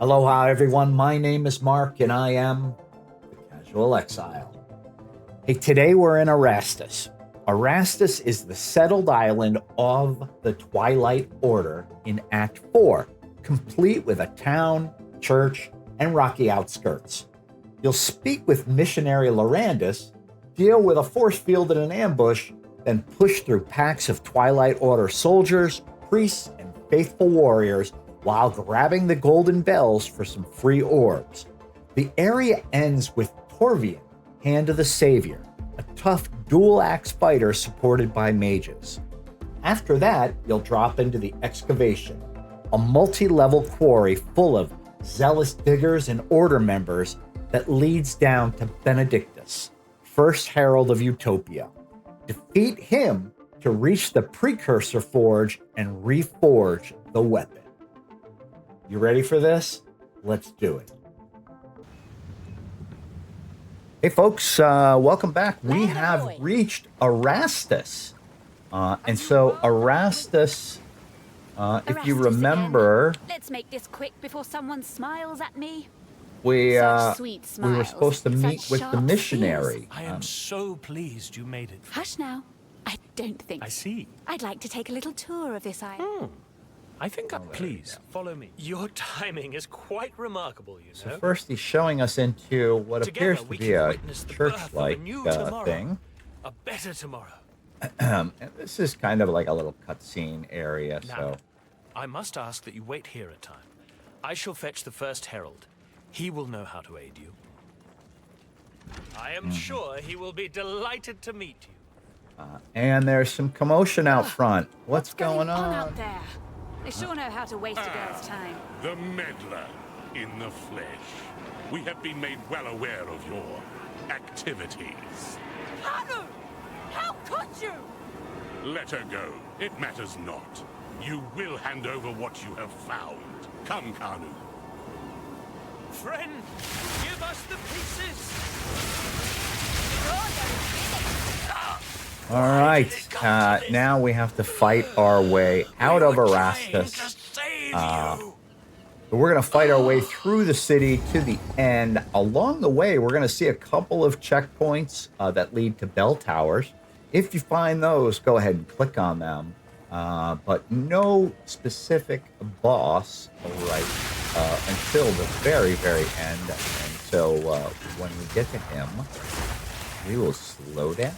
Aloha, everyone. My name is Mark, and I am the Casual Exile. Hey, today we're in Arastas. Arastas is the settled island of the Twilight Order in Act 4, complete with a town, church, and rocky outskirts. You'll speak with Missionary Lorandis, deal with a force field in an ambush, then push through packs of Twilight Order soldiers, priests, and faithful warriors while grabbing the golden bells for some free orbs. The area ends with Torvian, Hand of the Saviour, a tough dual-axe fighter supported by mages. After that, you'll drop into the Excavation, a multi-level quarry full of zealous diggers and order members that leads down to Benedictus, first Herald of Utopia. Defeat him to reach the Precursor Forge and reforge the weapon. You ready for this? Let's do it. Hey folks, welcome back. We have reached Arastas. And so Arastas, if you remember, let's make this quick before someone smiles at me. we Sweet we were smiles, supposed to meet such with the sharp missionary. I am so pleased you made it. Hush now. I don't think. I see. I'd like to take a little tour of this island. I think please follow me. Your timing is quite remarkable, you know. So first he's showing us into what Together appears to we be can a witness the birth of a church-like new tomorrow. thing. A better tomorrow. And this is kind of like a little cutscene area, Now, so I must ask that you wait here a time. I shall fetch the first herald. He will know how to aid you. I am sure he will be delighted to meet you. and there's some commotion out front. What's going on? out there? They sure know how to waste a girl's time. The meddler in the flesh. We have been made well aware of your activities. Kanu! How could you? Let her go. It matters not. You will hand over what you have found. Come, Kanu. Friend, give us the pieces. All right, now we have to fight our way out of Arastas. We're going to fight our way through the city to the end. Along the way, we're going to see a couple of checkpoints that lead to bell towers. If you find those, go ahead and click on them. But no specific boss, right, until the very, very end. And so when we get to him, we will slow down.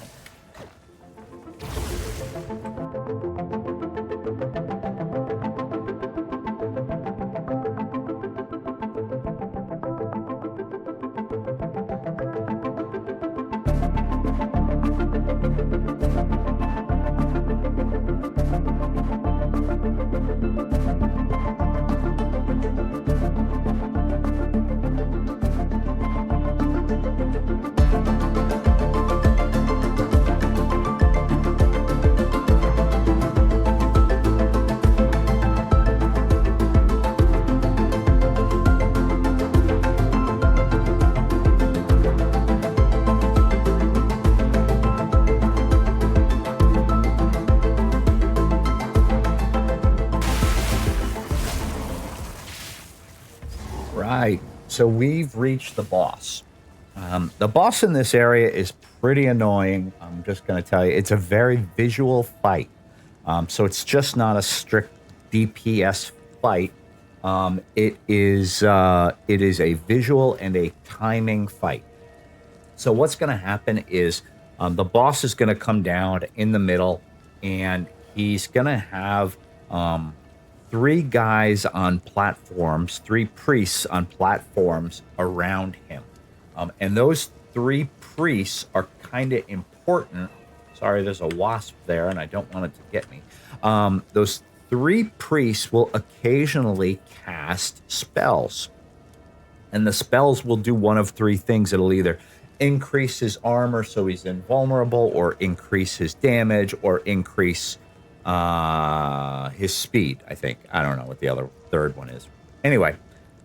Right, so we've reached the boss. The boss in this area is pretty annoying. I'm just going to tell you, it's a very visual fight. So it's just not a strict DPS fight. It is a visual and a timing fight. So what's going to happen is the boss is going to come down in the middle, and he's going to have three guys on platforms, three priests on platforms around him. And those three priests are kind of important. Sorry, there's a wasp there, and I don't want it to get me. Those three priests will occasionally cast spells. And the spells will do one of three things. It'll either increase his armor so he's invulnerable, or increase his damage, or increase his speed, I think. I don't know what the third one is. Anyway,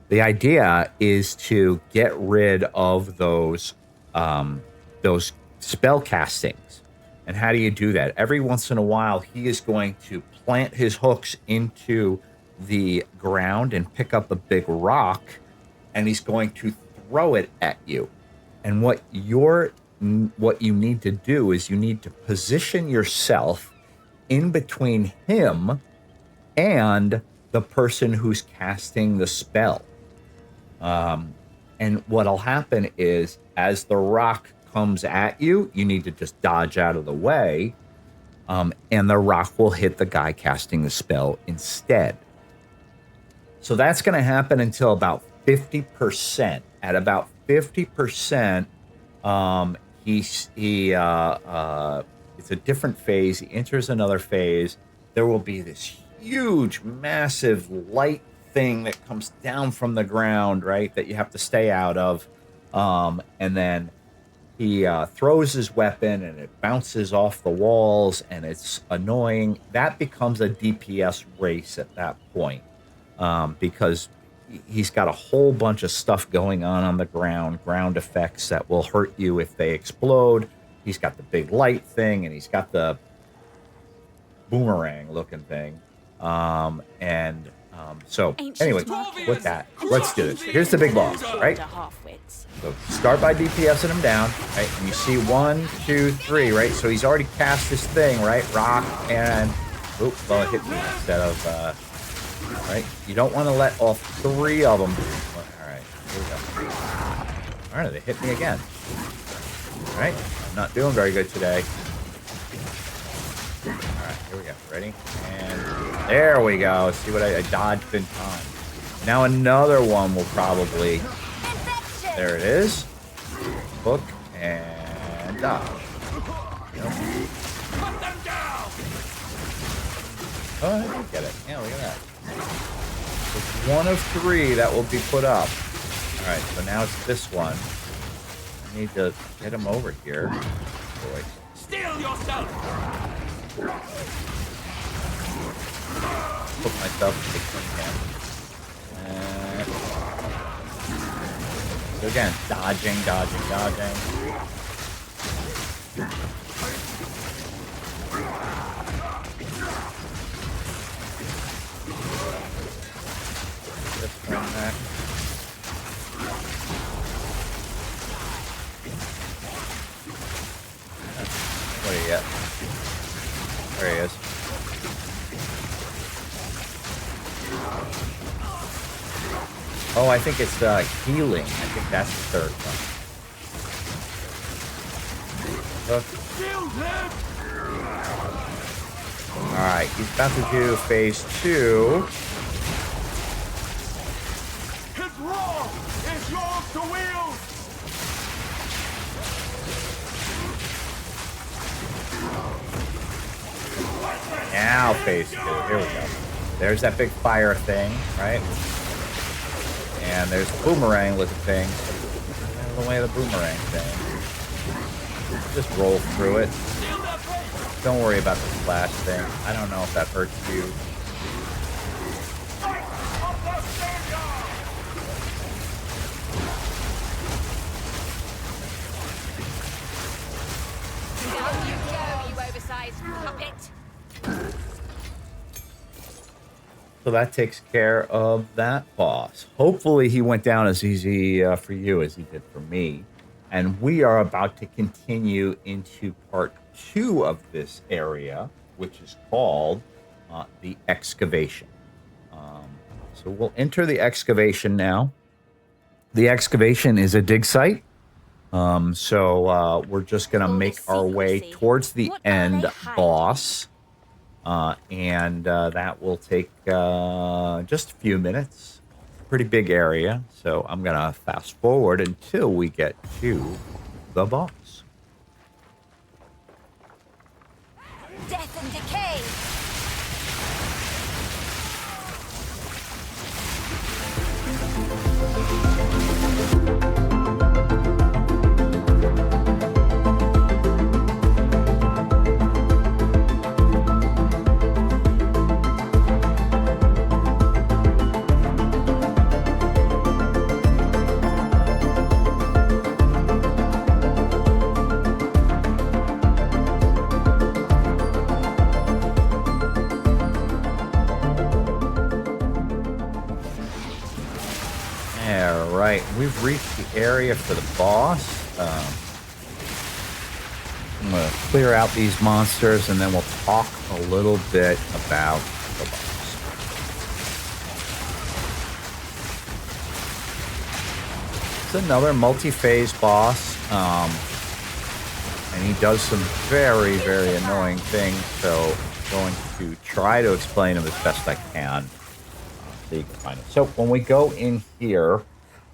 the idea is to get rid of those spell castings. And how do you do that? Every once in a while, he is going to plant his hooks into the ground and pick up a big rock, and he's going to throw it at you. And what you need to do is you need to position yourself in between him and the person who's casting the spell. And what'll happen is, as the rock comes at you, you need to just dodge out of the way, and the rock will hit the guy casting the spell instead. So that's going to happen until about 50%. At about 50%, it's a different phase. He enters another phase. There will be this huge, massive light thing that comes down from the ground, right, that you have to stay out of. And then he throws his weapon, and it bounces off the walls, and it's annoying. That becomes a DPS race at that point, because he's got a whole bunch of stuff going on the ground effects that will hurt you if they explode. He's got the big light thing, and he's got the boomerang looking thing. So anyway, with that, let's do this. Here's the big boss, right? So start by DPSing him down, right? And you see 1, 2, 3, right? So he's already cast this thing, right? Rock and, oops, well, it hit me instead of, right? You don't want to let all 3 of them. All right, here we go. All right, they hit me again. All right, I'm not doing very good today. All right, here we go. Ready? And there we go. See what I dodged in time. Now another one will probably... There it is. Hook and dodge. Yep. Oh, I did get it. Yeah, look at that. It's 1 of 3 that will be put up. All right, so now it's this one. I need to get him over here. Boy. Steal yourself! Put myself in between him. So again, dodging. This one back. What do you get? There he is. Oh, I think it's healing. I think that's the third one. Alright, he's about to do phase 2. His roar is yours to wield! Now phase 2. Here we go. There's that big fire thing, right? And there's the boomerang looking thing. Out of the way of the boomerang thing. Just roll through it. Don't worry about the splash thing. I don't know if that hurts you. Down you go, you oversized puppet. So that takes care of that boss. Hopefully he went down as easy for you as he did for me. And we are about to continue into part 2 of this area, which is called the Excavation. So we'll enter the Excavation now. The Excavation is a dig site. So we're just going to make our way towards the end boss. And that will take just a few minutes. Pretty big area, so I'm going to fast forward until we get to the boss. Death and decay. right, we've reached the area for the boss. I'm going to clear out these monsters, and then we'll talk a little bit about the boss. It's another multi-phase boss, and he does some very, very annoying things, so I'm going to try to explain them as best I can so you can find it. So when we go in here,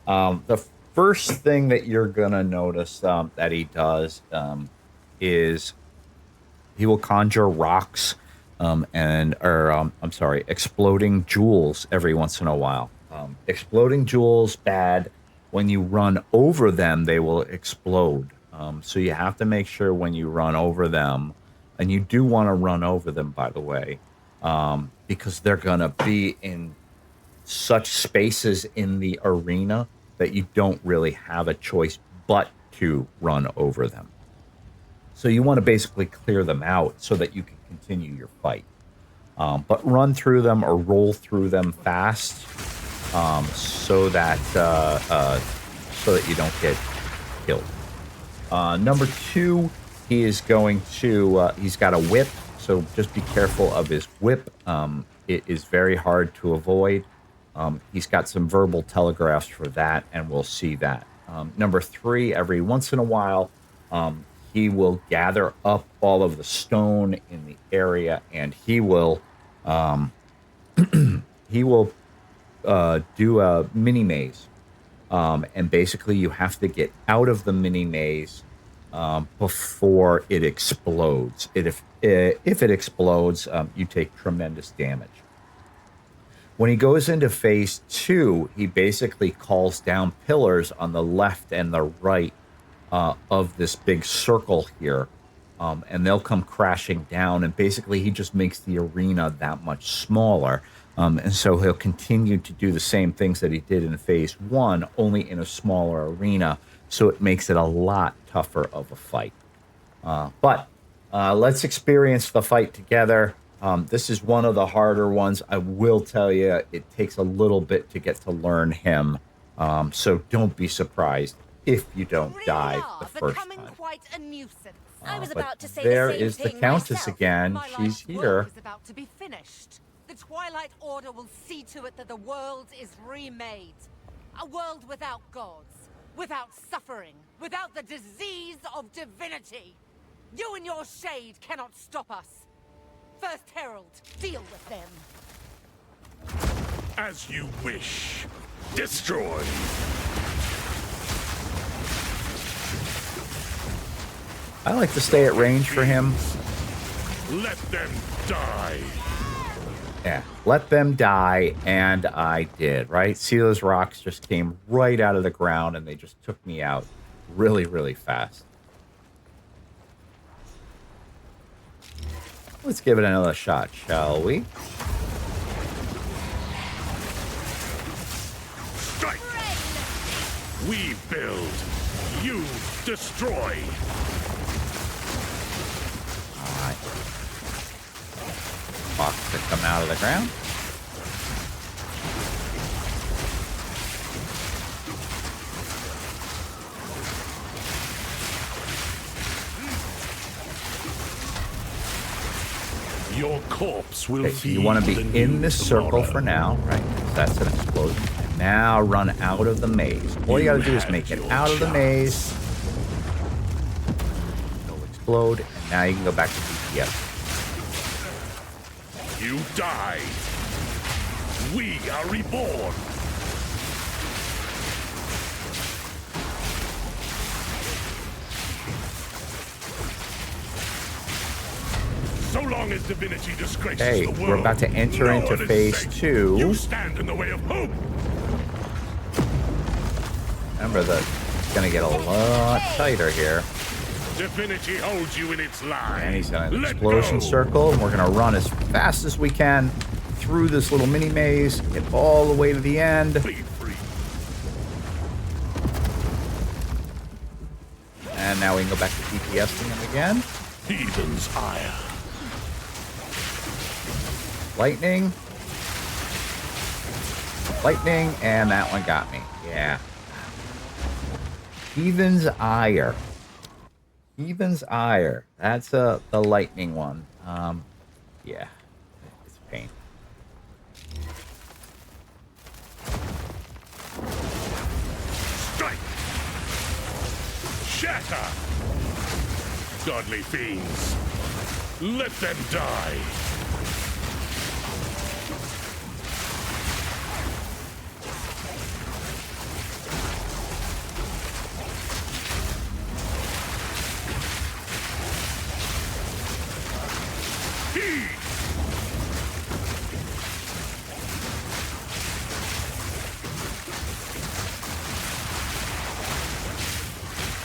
the first thing that you're going to notice that he does is he will conjure rocks exploding jewels every once in a while. Exploding jewels, bad. When you run over them, they will explode. So you have to make sure when you run over them, and you do want to run over them, by the way, because they're going to be in such spaces in the arena that you don't really have a choice but to run over them. So you want to basically clear them out so that you can continue your fight. But run through them or roll through them fast so that you don't get killed. Number 2, he is going to, he's got a whip, so just be careful of his whip. It is very hard to avoid. He's got some verbal telegraphs for that, and we'll see that. Number 3, every once in a while, he will gather up all of the stone in the area, and he will do a mini maze. And basically, you have to get out of the mini maze before it explodes. If it explodes, you take tremendous damage. When he goes into phase 2, he basically calls down pillars on the left and the right of this big circle here, and they'll come crashing down, and basically he just makes the arena that much smaller, and so he'll continue to do the same things that he did in phase 1, only in a smaller arena, so it makes it a lot tougher of a fight. But let's experience the fight together. This is one of the harder ones. I will tell you, it takes a little bit to get to learn him, so don't be surprised if you don't die the first time. Quite a nuisance. I was But about to say there the same is the thing Countess myself. again. My She's life's here. work is about to be finished. The Twilight Order will see to it that the world is remade. A world without gods, without suffering, without the disease of divinity. You and your shade cannot stop us. First Herald, deal with them. As you wish. Destroy. I like to stay at range for him. Let them die. Yeah, let them die, and I did, right? See, those rocks just came right out of the ground, and they just took me out really, really fast. Let's give it another shot, shall we? Strike! We build. You destroy. Alright. Rocks that come out of the ground. Your corpse will Okay, so feed you want to be the in new this circle tomorrow. for now, right? That's an explosion. And now run out of the maze. All you got to do is had make it your out of the chance. maze. It'll explode, and now you can go back to DPS. You die. We are reborn. So long as divinity disgraces Okay, the world, we're about to enter no into one is phase safe. 2. You stand in the way of hope. Remember that it's going to get a lot tighter here. Divinity holds you in its line. And he's got an Let explosion go. circle, and we're going to run as fast as we can through this little mini maze, get all the way to the end. Be free. And now we can go back to DPSing him again. Heathen's ire. Lightning. Lightning, and that one got me. Yeah. Heathen's Ire. Heathen's Ire. That's the lightning one. Yeah. It's a pain. Strike! Shatter! Godly fiends, let them die!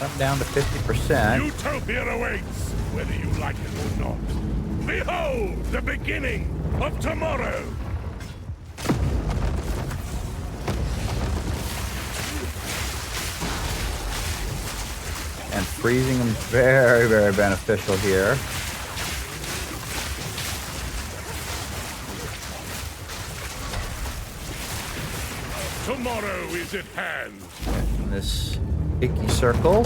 I'm down to 50%. Utopia awaits, whether you like it or not. Behold the beginning of tomorrow! And freezing them very, very beneficial here. Tomorrow is at hand. In this icky circle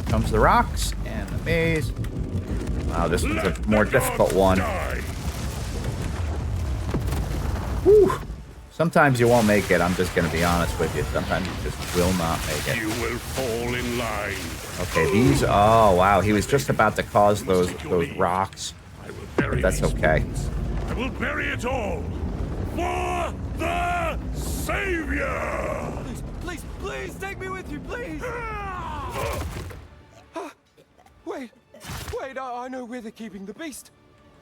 comes the rocks and the maze. Wow, this one's a more difficult one. Whew. Sometimes you won't make it. I'm just going to be honest with you. Sometimes you just will not make it. You will fall in line. Okay, these. Oh wow, he was just about to cause those rocks. I will bury That's these okay. things. I will bury it all for the Saviour. Please, please take me with you, please. Wait, I know where they're keeping the beast.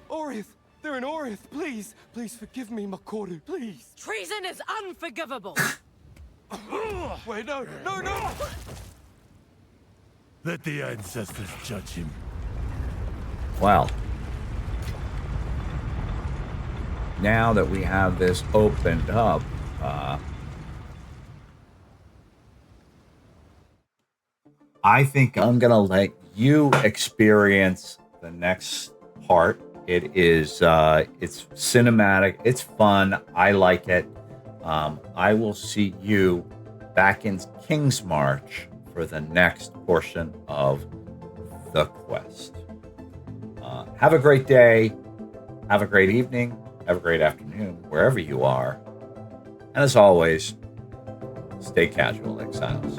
Orith, they're in Orith. Please forgive me, Makoru, please. Treason is unforgivable. Wait, no. Let the ancestors judge him. Well, now that we have this opened up, I think I'm gonna let you experience the next part. It is it's cinematic, it's fun, I like it. I will see you back in King's March for the next portion of the quest. Have a great day, have a great evening, have a great afternoon, wherever you are. And as always, stay casual, Exiles.